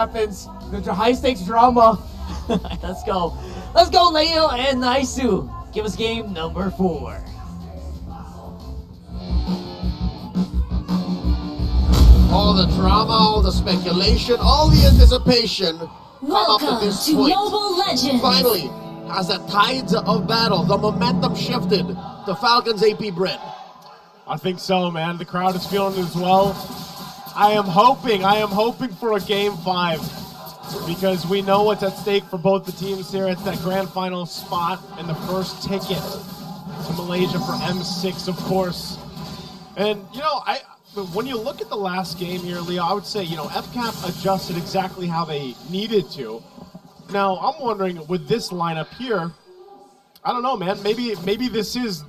happens. The high stakes drama. Let's go. Let's go, Leo and Naisu. Give us game number 4. All the drama, all the speculation, all the anticipation come up Welcome at this to point. Mobile Legends. Finally, as the tides of battle, the momentum shifted to Falcon's Apbren. I think so, man. The crowd is feeling it as well. I am hoping for a game 5 because we know what's at stake for both the teams here. It's that grand final spot and the first ticket to Malaysia for M6, of course. And, you know, when you look at the last game here, Leo, I would say, you know, FCAP adjusted exactly how they needed to. Now, I'm wondering, with this lineup here, I don't know, man, maybe this is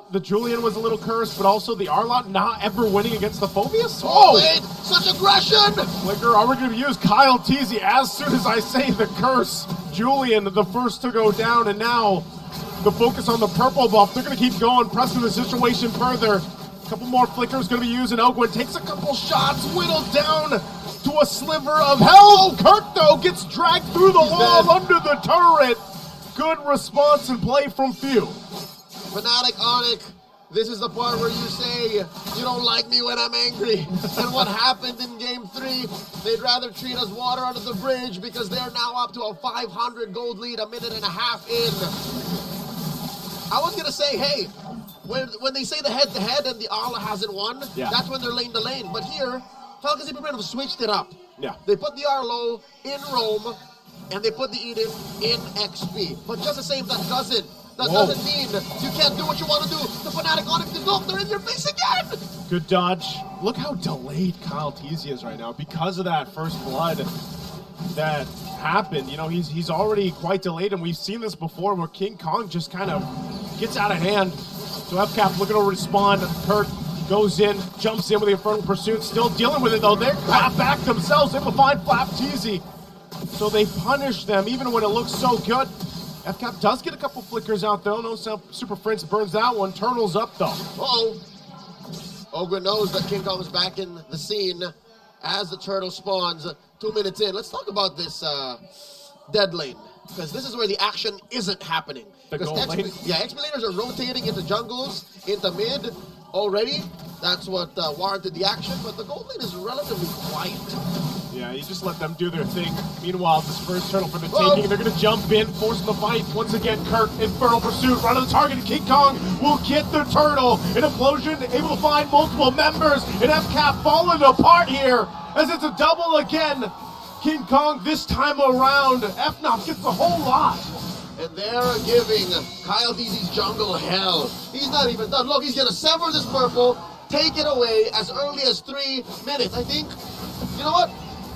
the Julian was a little cursed, but also the Arlot not ever winning against the Phobius? Oh, wait, such aggression! Flicker, are we going to use Kyle Teasy as soon as I say the curse? Julian, the first to go down, and now the focus on the purple buff. They're going to keep going, pressing the situation further. A couple more flickers going to be used, and Ogwin takes a couple shots, whittled down to a sliver of hell. Kirk, though, gets dragged through the wall under the turret. Good response and play from Few. Fanatic, Onic, this is the part where you say, you don't like me when I'm angry. And what happened in game 3, they'd rather treat us water under the bridge because they're now up to a 500 gold lead, a minute and a half in. I was going to say, hey, when they say the head-to-head and the Arla hasn't won, that's when they're lane to lane. But here, Falcons have switched it up. Yeah. They put the Arlo in Rome, and they put the Edith in XP. But just the same, that doesn't mean you can't do what you want to do. The Fanatic on it, they're in your face again! Good dodge. Look how delayed Kyle Teasy is right now because of that first blood that happened. You know, he's already quite delayed, and we've seen this before where King Kong just kind of gets out of hand. So FCAP looking to respond. Kurt goes in, jumps in with the Infernal Pursuit, still dealing with it though. They're back themselves, able to find Flap Teasy. So they punish them even when it looks so good. FCAP does get a couple flickers out though. No Super Prince burns that one. Turtle's up though. Uh-oh. Ogre knows that King Kong is back in the scene as the turtle spawns 2 minutes in. Let's talk about this dead lane, because this is where the action isn't happening. The gold lane? Yeah, XP laners are rotating into jungles, into mid already. That's what warranted the action, but the gold lane is relatively quiet. Yeah, you just let them do their thing. Meanwhile, this first turtle for the taking, they're going to jump in, force the fight. Once again, Kurt, Infernal Pursuit, run to the target. King Kong will get the turtle. An implosion, able to find multiple members. And FCAP falling apart here as it's a double again. King Kong this time around. FNOP gets a whole lot. And they're giving Kyle Teasy's jungle hell. He's not even done. Look, he's going to sever this purple, take it away as early as 3 minutes. I think, you know what?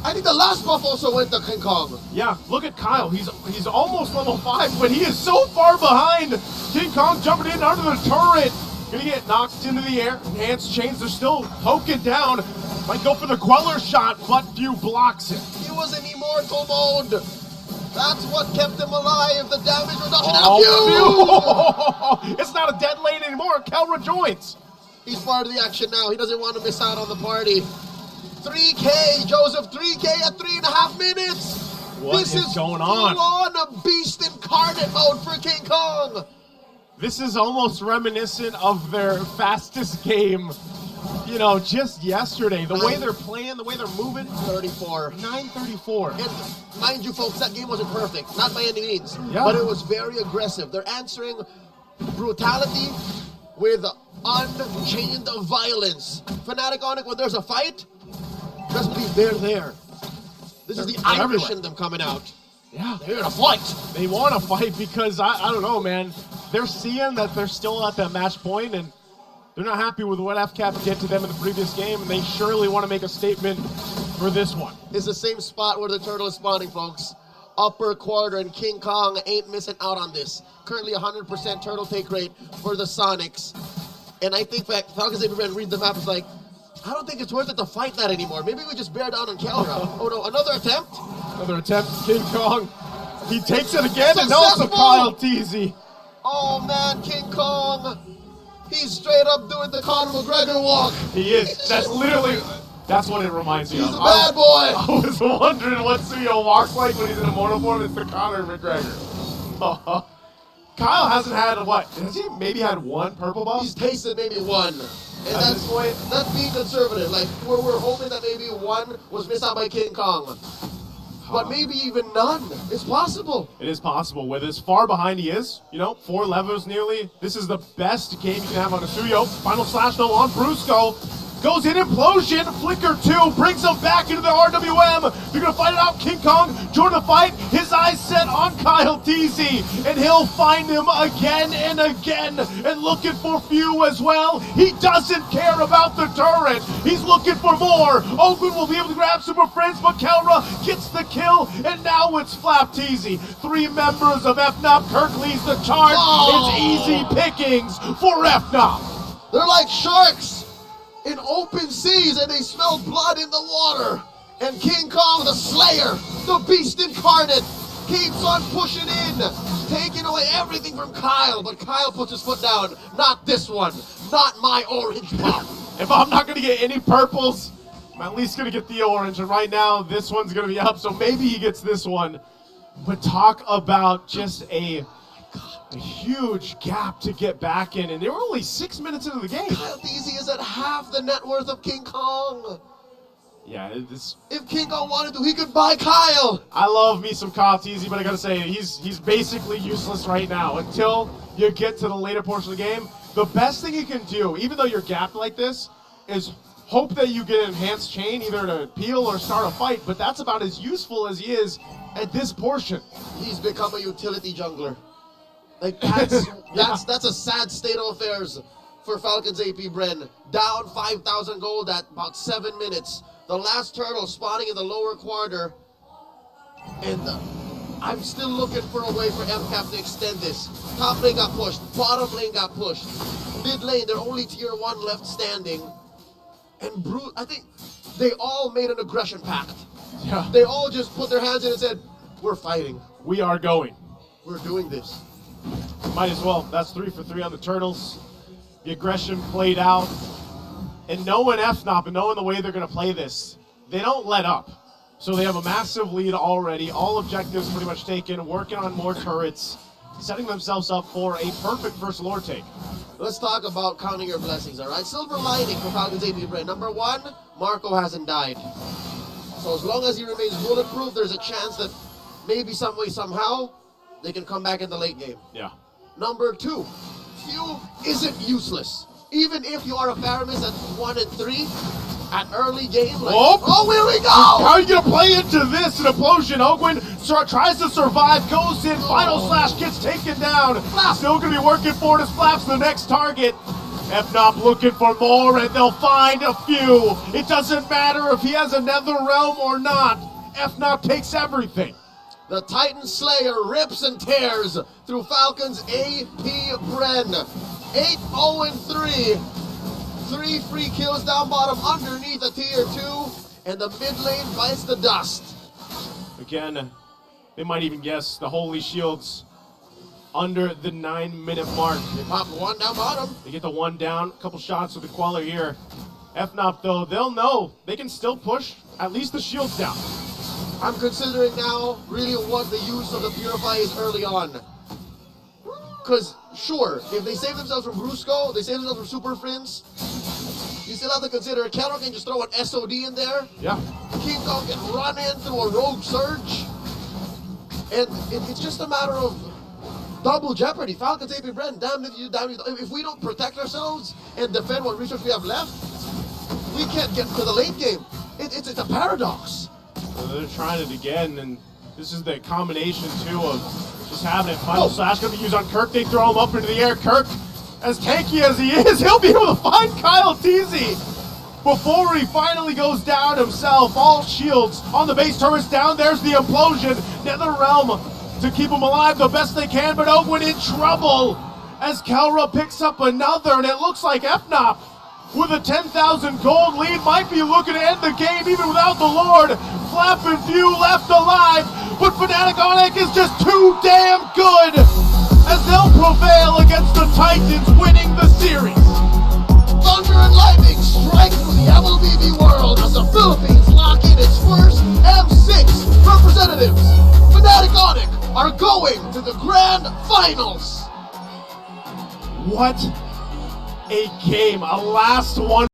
I think the last buff also went to King Kong. Yeah, look at Kyle. He's almost level 5, but he is so far behind. King Kong jumping in under the turret. Gonna get knocked into the air. Enhanced chains, they're still poking down. Might go for the Queller shot, but Few blocks it. He was in immortal mode. That's what kept him alive. The damage reduction. Few! It's not a dead lane anymore. Kel rejoins. He's part of the action now. He doesn't want to miss out on the party. 3K, Joseph, 3K at 3.5 minutes. What is going on? Full-on beast incarnate mode for King Kong. This is almost reminiscent of their fastest game, you know, just yesterday. The way they're playing, the way they're moving. 34. 9:34. And mind you, folks, that game wasn't perfect. Not by any means. Yeah. But it was very aggressive. They're answering brutality with unchained violence. Fanatic Onic, when there's a fight, just believe they're there. This is the Irish in them coming out. Yeah. They're here to fight. They want to fight because, I don't know, man. They're seeing that they're still at that match point, and they're not happy with what FCAP did to them in the previous game, and they surely want to make a statement for this one. It's the same spot where the turtle is spawning, folks. Upper quarter, and King Kong ain't missing out on this. Currently 100% turtle take rate for the Sonics. And I think that Falcons Apbren read the map is like, I don't think it's worth it to fight that anymore. Maybe we just bear down on Kelra. Oh no, another attempt? Another attempt, King Kong. He takes it again, and also Kyle Teasy. Oh man, King Kong. He's straight up doing the Conor McGregor walk. He is. That's literally That's what it reminds me He's of. a bad boy. I was wondering what Suyo walks like when he's in immortal form. It's the Conor McGregor. Kyle hasn't had what? Has he maybe had one purple buff? He's tasted maybe one. And At this point, that's being conservative. Like, we're hoping that maybe one was missed out by King Kong. But maybe even none. It's possible. it is possible. With as far behind he is, 4 levels nearly. This is the best game you can have on a Suyo. Final slash though on Brusco. Goes in implosion, flicker 2, brings him back into the RWM. They're gonna fight it out. King Kong join the fight. His eyes set on Kyle TZ, and he'll find him again and again. And looking for few as well. He doesn't care about the turret. He's looking for more. Ogun will be able to grab Super Friends, but Kelra gets the kill, and now it's Flap TZ. 3 members of FNOP. Kirk leads the charge. It's easy pickings for FNOP. They're like sharks in open seas, and they smell blood in the water. And King Kong, the Slayer, the Beast Incarnate, keeps on pushing in, taking away everything from Kyle. But Kyle puts his foot down. Not this one. Not my orange buff. If I'm not going to get any purples, I'm at least going to get the orange. And right now, this one's going to be up, so maybe he gets this one. But talk about just a huge gap to get back in. And they were only 6 minutes into the game. Kyle TZ is at half the net worth of King Kong. Yeah, If King Kong wanted to, he could buy Kyle. I love me some Kyle TZ, but I got to say, he's basically useless right now. Until you get to the later portion of the game, the best thing you can do, even though you're gapped like this, is hope that you get an enhanced chain, either to peel or start a fight, but that's about as useful as he is at this portion. He's become a utility jungler. Like, that's a sad state of affairs for Falcon's Apbren. Down 5,000 gold at about 7 minutes. The last turtle spawning in the lower quarter. And I'm still looking for a way for MCAP to extend this. Top lane got pushed. Bottom lane got pushed. Mid lane, they're only tier 1 left standing. And I think they all made an aggression pact. Yeah. They all just put their hands in and said, we're fighting. We are going. We're doing this. Might as well. That's 3 for 3 on the Turtles. The aggression played out. And knowing FNOP and knowing the way they're going to play this, they don't let up. So they have a massive lead already. All objectives pretty much taken. Working on more turrets. Setting themselves up for a perfect first lore take. Let's talk about counting your blessings, all right? Silver lining for Falcon's Apbren. Number 1, Marco hasn't died. So as long as he remains bulletproof, there's a chance that maybe some way, somehow, they can come back in the late game. Yeah. Number 2, Few isn't useless. Even if you are a Faramis at 1 and 3, at early game, like, oh, here we go! How are you going to play into this? An implosion. Ogwin tries to survive, goes in, final slash, gets taken down. Still going to be working for it as Flaps the next target. FNOP looking for more, and they'll find a few. It doesn't matter if he has another realm or not. FNOP takes everything. The Titan Slayer rips and tears through Falcon's Apbren. 8-0-3. 3 free kills down bottom underneath a tier 2. And the mid lane bites the dust. Again, they might even guess the Holy Shields under the 9-minute mark. They pop 1 down bottom. They get the 1 down, a couple shots with the Queller here. FNOP though, they'll know they can still push at least the shields down. I'm considering now really what the use of the Purify is early on. Because, sure, if they save themselves from Brusco, they save themselves from Super Friends, you still have to consider Kelra can just throw an SOD in there. Yeah. King Kong can run in through a rogue surge. And it's just a matter of double jeopardy. Falcon's Apbren, damn if you. If we don't protect ourselves and defend what resource we have left, we can't get to the late game. It's a paradox. They're trying it again, and this is the combination, too, of just having it. Final slash going to be used on Kirk. They throw him up into the air. Kirk, as tanky as he is, he'll be able to find Kyle TZ before he finally goes down himself. All shields on the base turrets down. There's the implosion. Nether Realm to keep him alive the best they can, but Owen in trouble as Kelra picks up another, and it looks like FNOP with a 10,000 gold lead might be looking to end the game even without the Lord. Flap and Few left alive, but Fanatic Onic is just too damn good as they'll prevail against the Titans, winning the series. Thunder and lightning strike through the MLBB world as the Philippines lock in its first M6 representatives. Fanatic Onic are going to the grand finals. What a game. A last one.